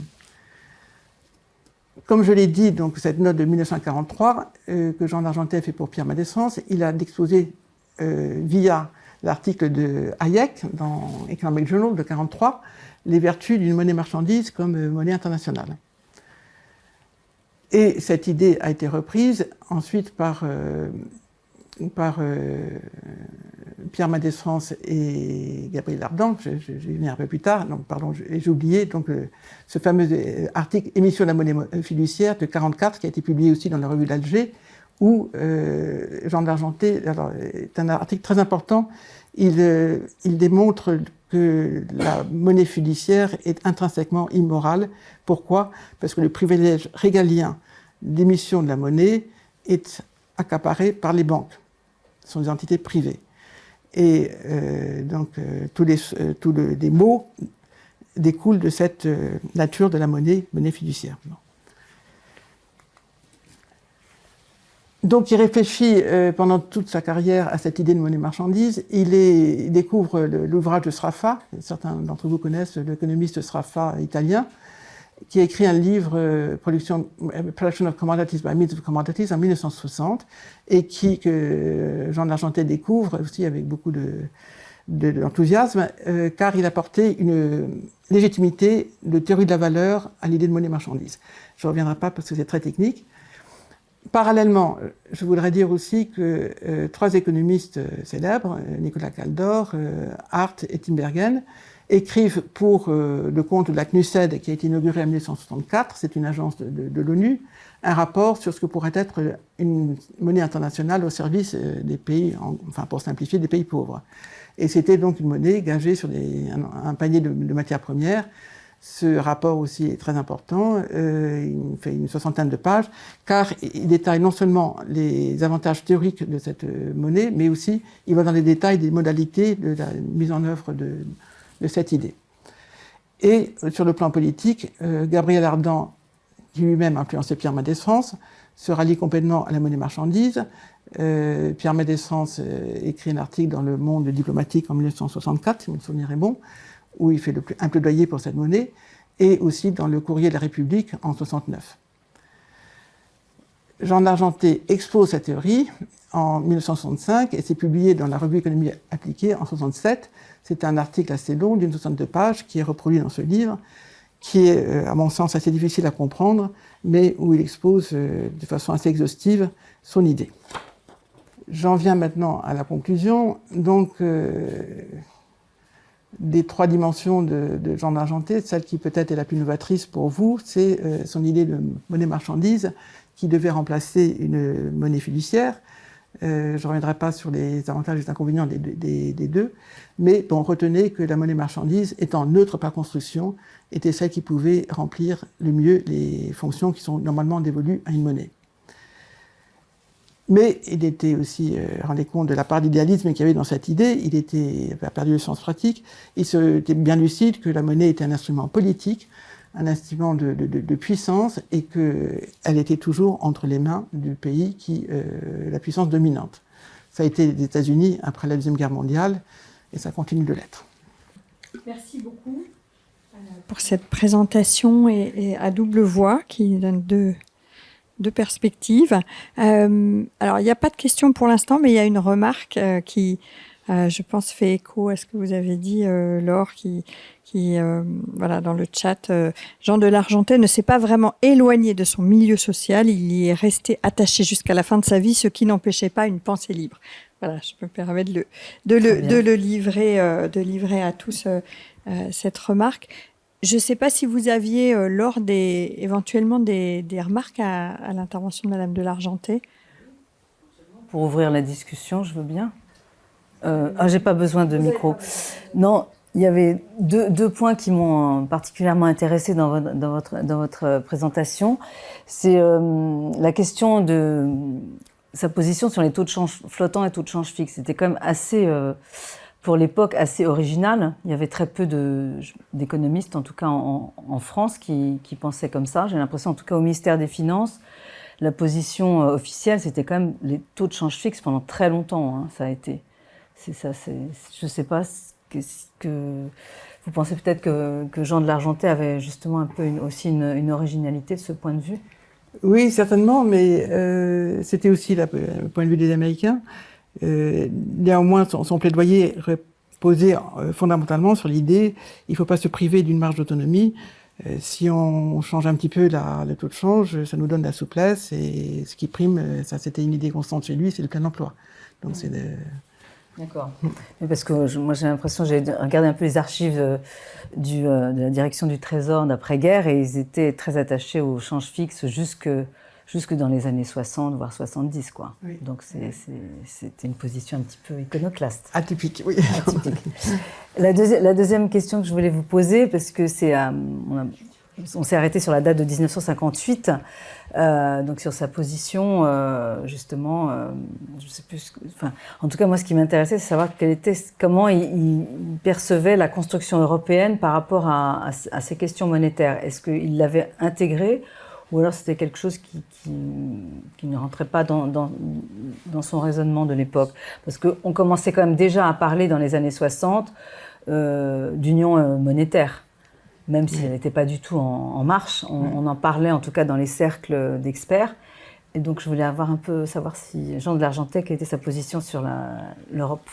Comme je l'ai dit, donc cette note de 1943 que Jean d'Argenté a fait pour Pierre Mendès France, il a exposé via l'article de Hayek dans Economic Journal de 1943 les vertus d'une monnaie marchandise comme monnaie internationale. Et cette idée a été reprise ensuite par Pierre Mendès France et Gabriel Ardant, je vais venir un peu plus tard, donc pardon, j'ai oublié donc, ce fameux article « Émission de la monnaie fiduciaire » de 1944, qui a été publié aussi dans la revue d'Alger, où Jean d'Argenté, c'est un article très important, il démontre que la monnaie fiduciaire est intrinsèquement immorale. Pourquoi? Parce que le privilège régalien d'émission de la monnaie est accaparé par les banques. Ce sont des entités privées. Et donc tous les maux découlent de cette nature de la monnaie fiduciaire. Donc il réfléchit pendant toute sa carrière à cette idée de monnaie marchandise. Il découvre l'ouvrage de Sraffa, certains d'entre vous connaissent l'économiste Sraffa italien, qui a écrit un livre, Production of Commodities by Means of Commodities, en 1960, et que Jean d'Argenté découvre aussi avec beaucoup d'enthousiasme, car il apportait une légitimité de théorie de la valeur à l'idée de monnaie marchandise. Je ne reviendrai pas parce que c'est très technique. Parallèlement, je voudrais dire aussi que trois économistes célèbres, Nicolas Kaldor, Hart et Tinbergen, écrivent pour le compte de la CNUSED, qui a été inaugurée en 1964, c'est une agence de l'ONU, un rapport sur ce que pourrait être une monnaie internationale au service des pays, enfin pour simplifier, des pays pauvres. Et c'était donc une monnaie gagée sur un panier de matières premières. Ce rapport aussi est très important, il fait une 60aine de pages, car il détaille non seulement les avantages théoriques de cette monnaie, mais aussi il va dans les détails des modalités de la mise en œuvre de cette idée. Et sur le plan politique, Gabriel Ardant, qui lui-même a influencé Pierre Mendès France, se rallie complètement à la monnaie marchandise. Pierre Mendès France écrit un article dans Le Monde diplomatique en 1964, si mon souvenir est bon, où il fait un plaidoyer pour cette monnaie, et aussi dans le Courrier de la République en 1969. Jean d'Argenté expose sa théorie en 1965 et c'est publié dans la revue Économie appliquée en 1967. C'est un article assez long d'une 62 pages qui est reproduit dans ce livre, qui est, à mon sens, assez difficile à comprendre, mais où il expose de façon assez exhaustive son idée. J'en viens maintenant à la conclusion. Donc, des trois dimensions de Jean d'Argenté, celle qui peut-être est la plus novatrice pour vous, c'est son idée de monnaie marchandise qui devait remplacer une monnaie fiduciaire. Je ne reviendrai pas sur les avantages et les inconvénients des deux, mais bon, retenez que la monnaie marchandise, étant neutre par construction, était celle qui pouvait remplir le mieux les fonctions qui sont normalement dévolues à une monnaie. Mais il était aussi rendu compte de la part d'idéalisme qu'il y avait dans cette idée. Il a perdu le sens pratique. Il était bien lucide que la monnaie était un instrument politique, un instrument de puissance, et qu'elle était toujours entre les mains du pays la puissance dominante. Ça a été les États-Unis après la Deuxième Guerre mondiale, et ça continue de l'être. Merci beaucoup pour cette présentation et à double voix qui donne deux perspectives. Alors, il n'y a pas de question pour l'instant, mais il y a une remarque qui je pense, fait écho à ce que vous avez dit, Laure, voilà, dans le chat. Jean de Largentais ne s'est pas vraiment éloigné de son milieu social. Il y est resté attaché jusqu'à la fin de sa vie, ce qui n'empêchait pas une pensée libre. Voilà, je me permets de le livrer à tous cette remarque. Je ne sais pas si vous aviez, Laure, éventuellement des remarques à l'intervention de Madame de Largentais. Pour ouvrir la discussion, je veux bien. J'ai pas besoin de micro. Non, il y avait deux points qui m'ont particulièrement intéressée dans votre présentation. C'est la question de sa position sur les taux de change flottants et taux de change fixe. C'était quand même assez, pour l'époque, assez original. Il y avait très peu d'économistes, en tout cas en France, qui pensaient comme ça. J'ai l'impression, en tout cas au ministère des Finances, la position officielle, c'était quand même les taux de change fixe pendant très longtemps. Hein, ça a été. Je ne sais pas que vous pensez peut-être que Jean de Largentais avait justement un peu aussi une originalité de ce point de vue. Oui, certainement, mais c'était aussi le point de vue des Américains. Néanmoins, son plaidoyer reposait fondamentalement sur l'idée il ne faut pas se priver d'une marge d'autonomie. Si on change un petit peu le taux de change, ça nous donne de la souplesse, et ce qui prime, ça c'était une idée constante chez lui, c'est le plein emploi. Donc c'est D'accord. Mais parce que moi j'ai l'impression, j'ai regardé un peu les archives de la direction du Trésor d'après-guerre, et ils étaient très attachés au change fixe jusque dans les années 60, voire 70, quoi. Oui. Donc c'était une position un petit peu iconoclaste. Atypique, oui. Atypique. La deuxième question que je voulais vous poser, parce que on s'est arrêté sur la date de 1958, donc sur sa position, justement, je sais plus. En tout cas, moi, ce qui m'intéressait, c'est savoir comment il percevait la construction européenne par rapport à ces questions monétaires. Est-ce qu'il l'avait intégrée, ou alors c'était quelque chose qui ne rentrait pas dans son raisonnement de l'époque? Parce qu'on commençait quand même déjà à parler dans les années 60 d'union monétaire. Même si elle n'était pas du tout en marche, on en parlait en tout cas dans les cercles d'experts. Et donc je voulais savoir si Jean de Largentais, quelle était sa position sur l'Europe.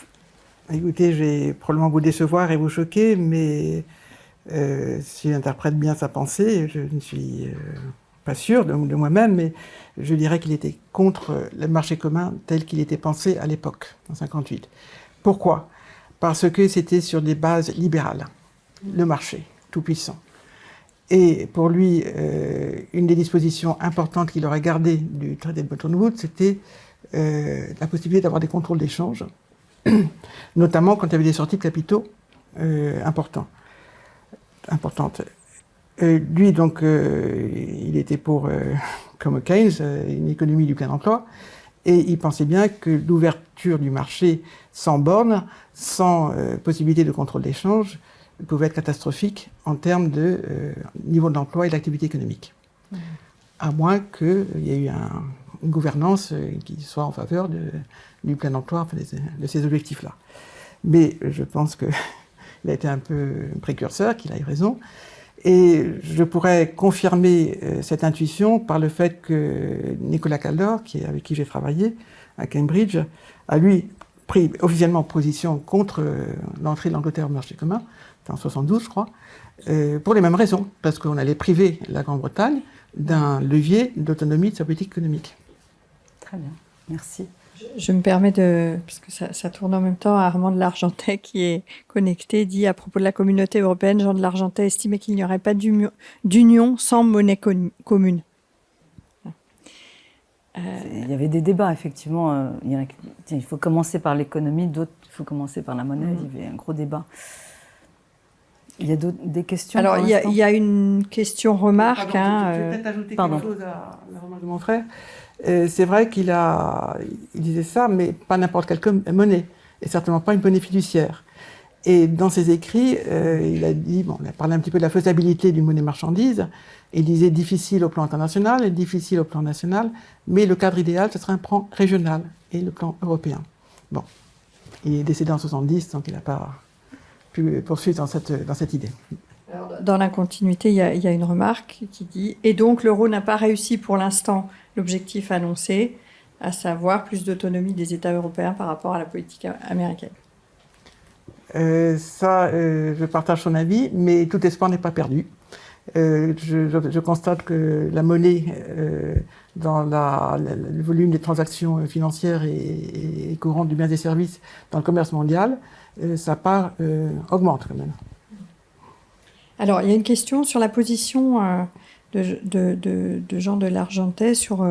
Écoutez, je vais probablement vous décevoir et vous choquer, mais si j'interprète bien sa pensée, je ne suis pas sûr de moi-même, mais je dirais qu'il était contre le marché commun tel qu'il était pensé à l'époque, en 1958. Pourquoi ? Parce que c'était sur des bases libérales, le marché tout puissant. Et pour lui, une des dispositions importantes qu'il aurait gardées du traité de Bretton Woods, c'était la possibilité d'avoir des contrôles d'échange, notamment quand il y avait des sorties de capitaux importantes. Lui, donc, il était pour, comme Keynes, une économie du plein emploi, et il pensait bien que l'ouverture du marché sans bornes, sans possibilité de contrôle d'échange, pouvait être catastrophique en termes de niveau de l'emploi et de l'activité économique. À moins qu'il y ait eu une gouvernance qui soit en faveur du plein emploi, enfin, de ces objectifs-là. Mais je pense qu'il a été un peu précurseur, qu'il a eu raison. Et je pourrais confirmer cette intuition par le fait que Nicolas Kaldor, avec qui j'ai travaillé à Cambridge, a lui pris officiellement position contre l'entrée de l'Angleterre au marché commun, en 1972, je crois, pour les mêmes raisons, parce qu'on allait priver la Grande-Bretagne d'un levier d'autonomie de sa politique économique. Très bien, merci. Je me permets parce que ça tourne en même temps, Armand de Largentais qui est connecté, dit à propos de la communauté européenne, Jean de Largentais estimait qu'il n'y aurait pas d'union sans monnaie commune. Il y avait des débats, effectivement. Il faut commencer par l'économie, d'autres, il faut commencer par la monnaie. Il y avait un gros débat. Il y a des questions? Alors, il y a une question-remarque. Je vais peut-être ajouter quelque chose à la remarque de mon frère. C'est vrai qu'il disait ça, mais pas n'importe quelle monnaie, et certainement pas une monnaie fiduciaire. Et dans ses écrits, il a parlé un petit peu de la faisabilité d'une monnaie marchandise. Il disait difficile au plan international et difficile au plan national, mais le cadre idéal, ce serait un plan régional et le plan européen. Bon, il est décédé en 1970, donc il n'a pas pu poursuivre dans cette idée. Alors, dans la continuité, il y a une remarque qui dit « Et donc l'euro n'a pas réussi pour l'instant l'objectif annoncé, à savoir plus d'autonomie des États européens par rapport à la politique américaine. » Je partage son avis, mais tout espoir n'est pas perdu. Je constate que la monnaie, dans le volume des transactions financières et courantes de biens et services dans le commerce mondial, sa part augmente quand même. Alors, il y a une question sur la position de Jean de Largentais sur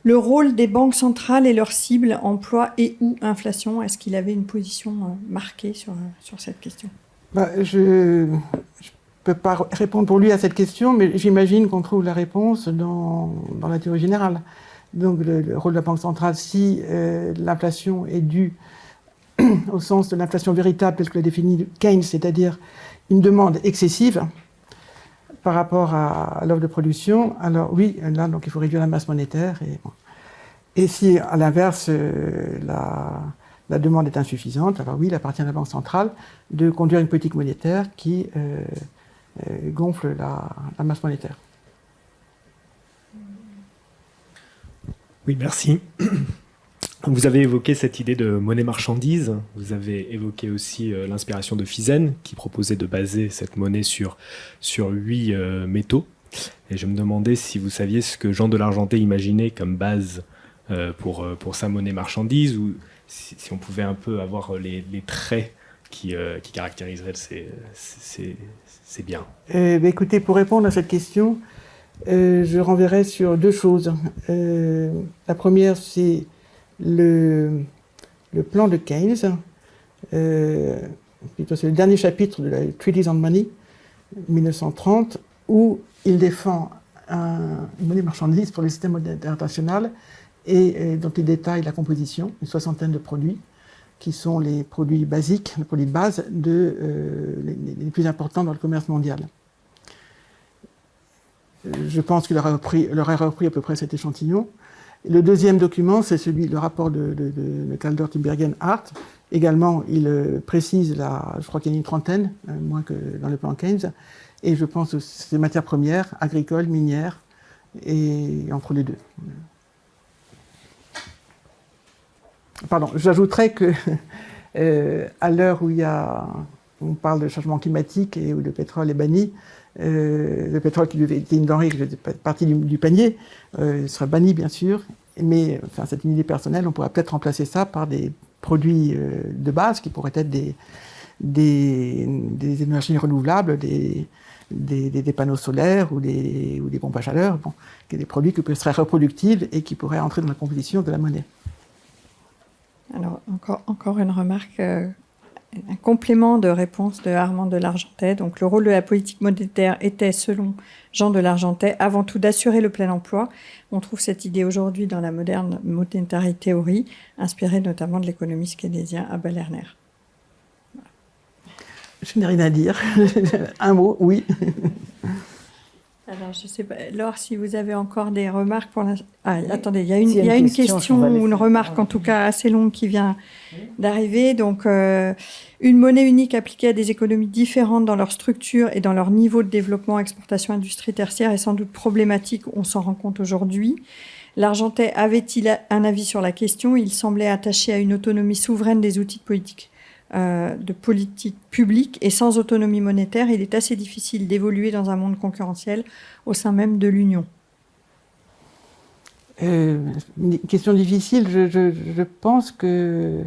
le rôle des banques centrales et leurs cibles, emploi et ou inflation. Est-ce qu'il avait une position marquée sur cette question? Je peux pas répondre pour lui à cette question, mais j'imagine qu'on trouve la réponse dans la théorie générale. Donc le rôle de la Banque centrale, si l'inflation est due au sens de l'inflation véritable, telle que l'a définie Keynes, c'est-à-dire une demande excessive par rapport à l'offre de production, alors oui, là, donc il faut réduire la masse monétaire. Et si, à l'inverse, la demande est insuffisante, alors oui, il appartient à la Banque centrale de conduire une politique monétaire qui gonfle la masse monétaire. Oui, merci. Vous avez évoqué cette idée de monnaie-marchandise. Vous avez évoqué aussi l'inspiration de Fizen, qui proposait de baser cette monnaie sur 8 métaux. Et je me demandais si vous saviez ce que Jean de Largentais imaginait comme base pour sa monnaie-marchandise, ou si on pouvait un peu avoir les traits qui caractériseraient ces biens. Écoutez, pour répondre à cette question, je renverrai sur 2 choses. La première, c'est le plan de Keynes, plutôt c'est le dernier chapitre de la Treatise on Money, 1930, où il défend une monnaie marchandise pour le système monétaire international et dont il détaille la composition, une 60aine de produits, qui sont les produits basiques, les produits de base les plus importants dans le commerce mondial. Je pense qu'il aurait repris à peu près cet échantillon. Le deuxième document, c'est le rapport de Kaldor, Tinbergen, Hart. Également, il précise, je crois qu'il y en a une trentaine, moins que dans le plan Keynes, et je pense que c'est matières premières, agricoles, minières, et entre les deux. Pardon, j'ajouterais que à l'heure où on parle de changement climatique et où le pétrole est banni, le pétrole qui était une denrée qui faisait partie du panier sera banni bien sûr, mais enfin, c'est une idée personnelle, on pourrait peut-être remplacer ça par des produits de base qui pourraient être des énergies renouvelables, des panneaux solaires ou des pompes à chaleur, qui sont des produits qui seraient reproductibles et qui pourraient entrer dans la composition de la monnaie. Alors, encore une remarque, un complément de réponse de Armand de Largentais. Donc, le rôle de la politique monétaire était, selon Jean de Largentais, avant tout d'assurer le plein emploi. On trouve cette idée aujourd'hui dans la moderne monetary theory, inspirée notamment de l'économiste keynésien Abel Lerner. Voilà. Je n'ai rien à dire. Un mot, oui. Alors, je ne sais pas, Laure, si vous avez encore des remarques pour l'instant. Ah, attendez, il y a une question ou une remarque, en tout cas assez longue, qui vient d'arriver. Donc, une monnaie unique appliquée à des économies différentes dans leur structure et dans leur niveau de développement, exportation, industrie tertiaire est sans doute problématique, on s'en rend compte aujourd'hui. Largentais avait-il un avis sur la question? Il semblait attaché à une autonomie souveraine des outils de politique publique, et sans autonomie monétaire, il est assez difficile d'évoluer dans un monde concurrentiel au sein même de l'Union. Une question difficile. Je pense que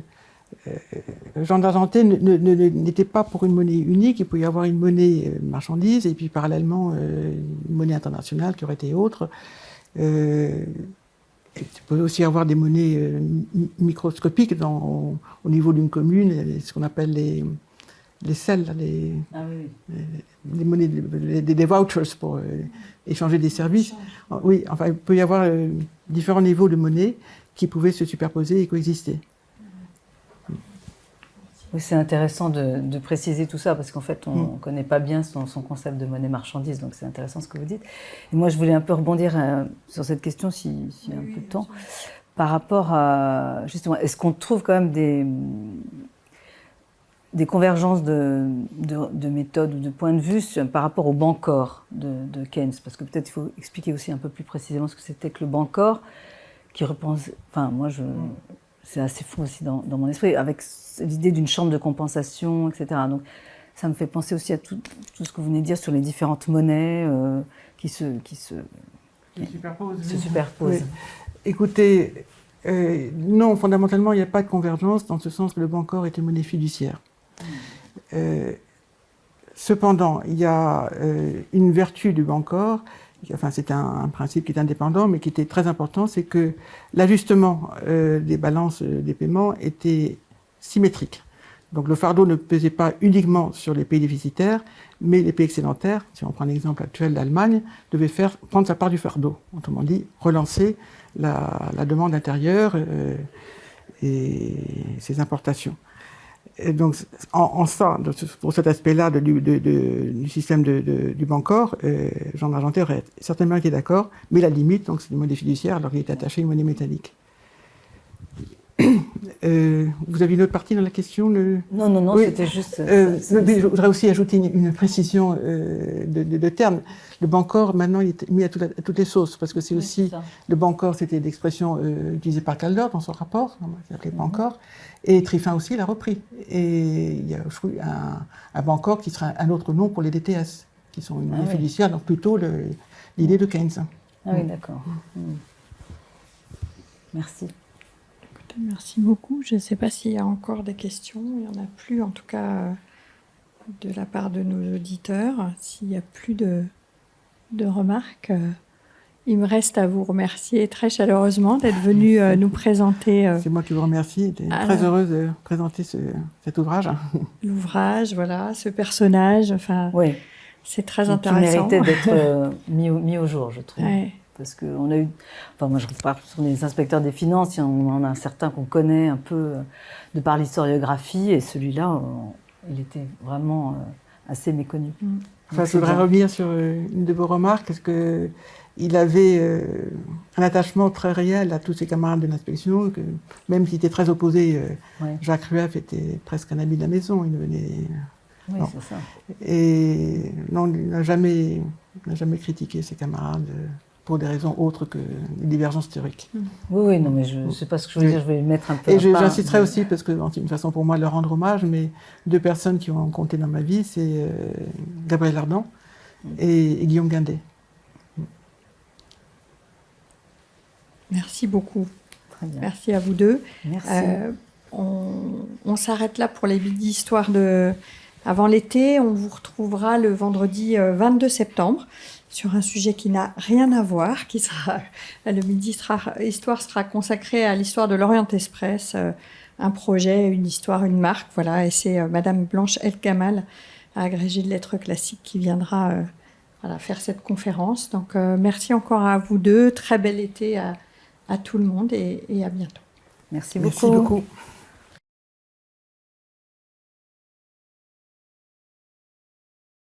Jean d'Argentais n'était pas pour une monnaie unique. Il peut y avoir une monnaie marchandise et puis parallèlement une monnaie internationale qui aurait été autre. Il peut aussi avoir des monnaies microscopiques au niveau d'une commune, ce qu'on appelle les CEL, les monnaies, des vouchers pour échanger des services. Oui, enfin, il peut y avoir différents niveaux de monnaie qui pouvaient se superposer et coexister. Oui, c'est intéressant de préciser tout ça, parce qu'en fait, on ne connaît pas bien son concept de monnaie-marchandise, donc c'est intéressant ce que vous dites. Et moi, je voulais un peu rebondir sur cette question, s'il y a un peu de temps, par rapport à, justement, est-ce qu'on trouve quand même des convergences de méthodes ou de points de vue par rapport au Bancor de Keynes? Parce que peut-être il faut expliquer aussi un peu plus précisément ce que c'était que le Bancor, qui repense, enfin, moi, c'est assez fou aussi dans mon esprit, avec l'idée d'une chambre de compensation, etc. Donc, ça me fait penser aussi à tout ce que vous venez de dire sur les différentes monnaies qui se superposent. Oui. Écoutez, non, fondamentalement, il n'y a pas de convergence dans ce sens que le Bancor est une monnaie fiduciaire. Cependant, il y a une vertu du Bancor, enfin c'est un principe qui est indépendant, mais qui était très important, c'est que l'ajustement des balances des paiements était symétrique. Donc le fardeau ne pesait pas uniquement sur les pays déficitaires, mais les pays excédentaires, si on prend l'exemple actuel d'Allemagne, devaient prendre sa part du fardeau. Autrement dit, relancer la demande intérieure et ses importations. Et donc, pour cet aspect-là du système du Bancor, Jean d'Argentais aurait certainement été d'accord, mais la limite, donc c'est une monnaie fiduciaire, alors qu'il est attaché à une monnaie métallique. Vous avez une autre partie dans la question Non, oui. C'était juste... je voudrais aussi ajouter une précision de terme. Le Bancor, maintenant, il est mis à toutes les sauces, parce que c'est aussi... Le Bancor, c'était l'expression utilisée par Kaldor dans son rapport, il s'appelait Bancor, et Triffin aussi l'a repris. Et il y a, je trouve, un Bancor qui sera un autre nom pour les DTS, qui sont une monnaie fiduciaire, donc plutôt l'idée de Keynes. Ah oui, d'accord. Merci. Merci beaucoup. Je ne sais pas s'il y a encore des questions. Il n'y en a plus, en tout cas, de la part de nos auditeurs. S'il n'y a plus de remarques, il me reste à vous remercier très chaleureusement d'être venu nous présenter. C'est moi qui vous remercie. J'étais très heureuse de présenter cet ouvrage. L'ouvrage, voilà, ce personnage. Enfin, oui. C'est très intéressant. Qui méritait d'être mis au jour, je trouve. Ouais. Parce qu'on a eu, enfin moi je parle sur les inspecteurs des finances, il y en a certains qu'on connaît un peu de par l'historiographie, et celui-là, il était vraiment assez méconnu. Enfin, je voudrais revenir sur une de vos remarques, parce qu'il avait un attachement très réel à tous ses camarades de l'inspection, que même s'il était très opposé, Jacques Rueff était presque un ami de la maison, il venait... Oui, c'est ça. Et non, il n'a jamais critiqué ses camarades pour des raisons autres que les divergences théoriques. Oui, non, mais je ne sais pas ce que je veux dire, je vais mettre un peu. Et j'insisterai aussi, parce que c'est une façon pour moi de leur rendre hommage, mais deux personnes qui ont compté dans ma vie, c'est Gabriel Ardan et Guillaume Guindet. Merci beaucoup. Très bien. Merci à vous deux. Merci. On s'arrête là pour les midis histoire avant l'été. On vous retrouvera le vendredi 22 septembre sur un sujet qui n'a rien à voir, qui sera le midi histoire sera consacré à l'histoire de l'Orient Express, un projet, une histoire, une marque, voilà. Et c'est Madame Blanche El-Gamal, agrégée de lettres classiques, qui viendra faire cette conférence. Donc merci encore à vous deux, très bel été à tout le monde et à bientôt. Merci beaucoup.